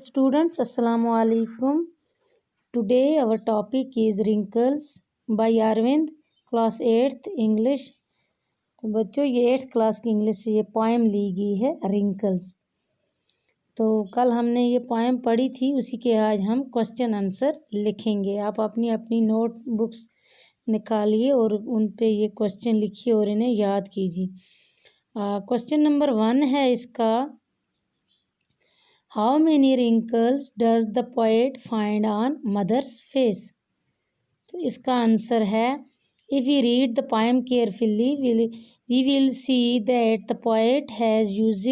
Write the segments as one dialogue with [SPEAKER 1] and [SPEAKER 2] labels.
[SPEAKER 1] Students, Assalamu alaikum. Today our topic is Wrinkles by Arvind, class 8th English. तो बच्चों ये 8th class की English से ये पोएम ली गई है रिंकल्स। तो कल हमने ये पोएम पढ़ी थी, उसी के आज हम क्वेश्चन आंसर लिखेंगे। आप अपनी अपनी नोट बुक्स निकालिए और उन पे ये क्वेश्चन लिखिए और इन्हें याद कीजिए। क्वेश्चन नंबर 1 है इसका, How many wrinkles does the poet find on mother's face? तो इसका आंसर है, if we read the poem carefully, we will see that the poet has used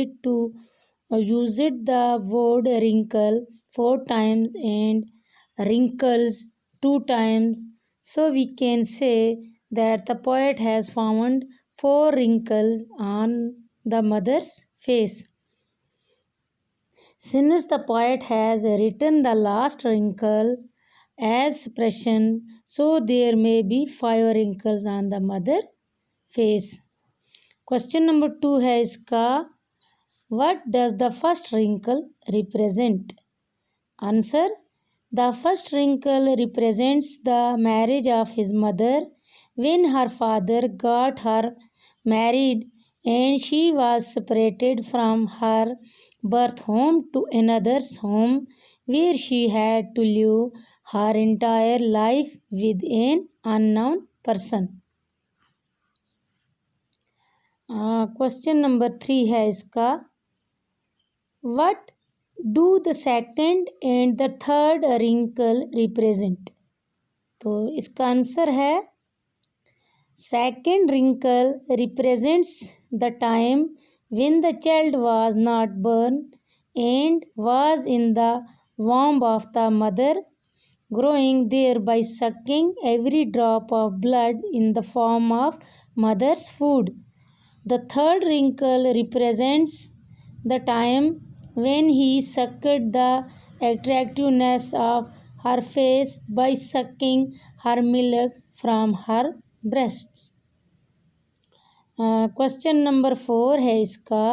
[SPEAKER 1] the word wrinkle 4 times and wrinkles 2 times. So we can say that the poet has found 4 wrinkles on the mother's face. Since the poet has written the last wrinkle as expression, so there may be 5 wrinkles on the mother face. Question number 2 है इसका, what does the first wrinkle represent? Answer, the first wrinkle represents the marriage of his mother when her father got her married and she was separated from her birth home to another's home where she had to live her entire life with an unknown person. Question number 3 है इसका, what do the second and the third wrinkle represent? तो इसका answer है, second wrinkle represents the time when the child was not born and was in the womb of the mother, growing there by sucking every drop of blood in the form of mother's food. The third wrinkle represents the time when he sucked the attractiveness of her face by sucking her milk from her breasts. Question number 4 है इसका,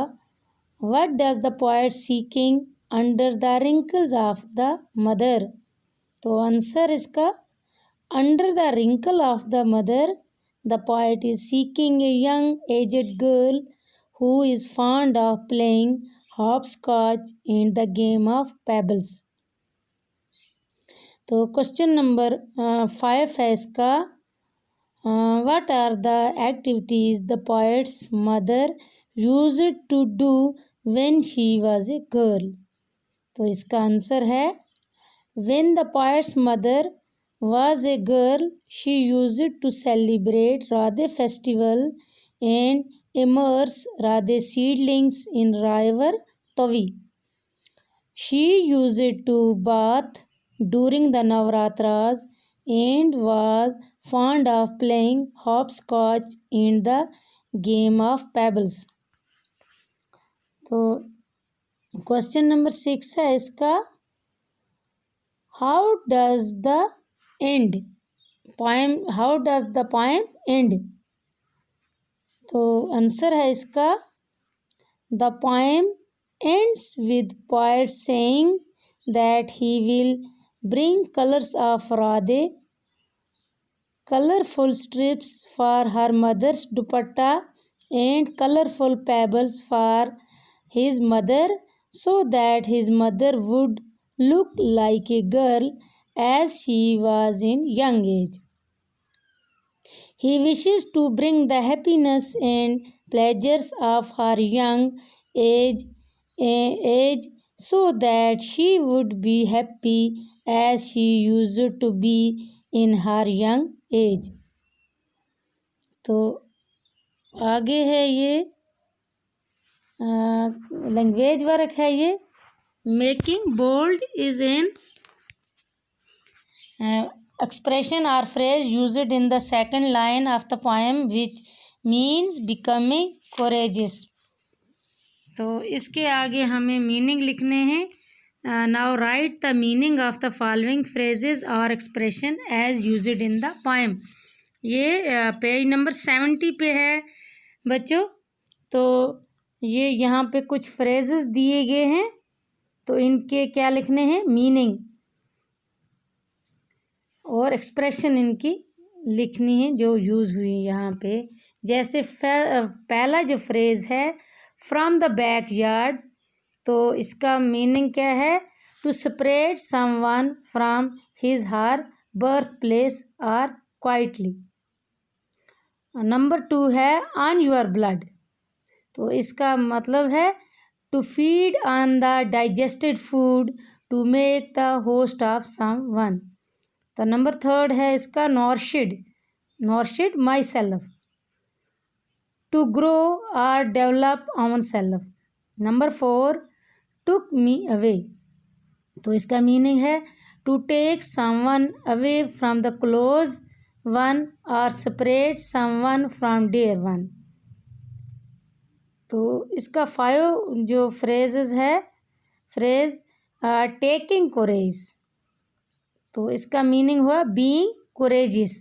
[SPEAKER 1] what does the poet seeking under the wrinkles of the mother? तो answer इसका, under the wrinkle of the mother the poet is seeking a young aged girl who is fond of playing hopscotch in the game of pebbles. तो question number 5 है इसका, what are the activities the poet's mother used to do when she was a girl? तो इसका answer है, when the poet's mother was a girl, she used to celebrate Radhe festival and immerse Radhe seedlings in river Tavi. She used to bath during the Navratras and was fond of playing hopscotch in the game of pebbles. तो question number 6 है इसका, how does the poem end? तो answer है इसका, the poem ends with poet saying that he will bring colors of Radhe, colorful strips for her mother's dupatta and colorful pebbles for his mother so that his mother would look like a girl as she was in young age. He wishes to bring the happiness and pleasures of her young age so that she would be happy as she used to be in her young age. तो आगे है ये language work है, ये making bold is an expression or phrase used in the second line of the poem which means becoming courageous. तो इसके आगे हमें मीनिंग लिखने हैं। Now write the meaning of the following phrases और expression as used in the poem. ये page number 70 पे है बच्चों। तो ये यहाँ पे कुछ फ्रेजेस दिए गए हैं तो इनके क्या लिखने हैं, मीनिंग और एक्सप्रेशन इनकी लिखनी है जो यूज़ हुई यहाँ पे। जैसे पहला जो फ्रेज़ है फ्रॉम द बैक यार्ड, तो इसका मीनिंग क्या है, to separate someone from his her birth place और क्वाइटली। नंबर 2 है ऑन योर ब्लड, तो इसका मतलब है to feed on the digested food to make the host of someone. तो नंबर 3 है इसका nourished my self, to grow और develop on self. Number 4 took me away, तो इसका मीनिंग है to take someone away from the close one और separate someone from dear one. तो इसका 5 जो फ्रेजेस है, फ्रेज टेकिंग कोरेज, तो इसका मीनिंग हुआ बीइंग कोरेजियस।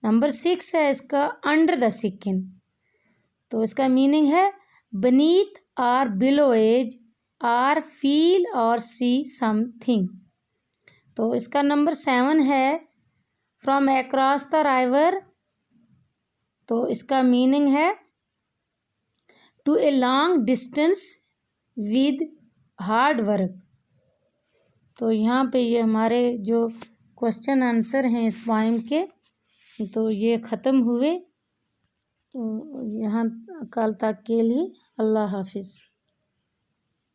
[SPEAKER 1] नंबर 6 है इसका अंडर द स्किन, तो इसका मीनिंग है beneath और below एज और फील और सी समथिंग। तो इसका नंबर 7 है फ्रॉम अक्रॉस द रिवर, तो इसका मीनिंग है to a long distance with hard work. तो यहाँ पे ये हमारे जो क्वेश्चन आंसर हैं इस पोएम के, तो ये ख़त्म हुए। तो यहाँ कल तक के लिए अल्लाह हाफिज़।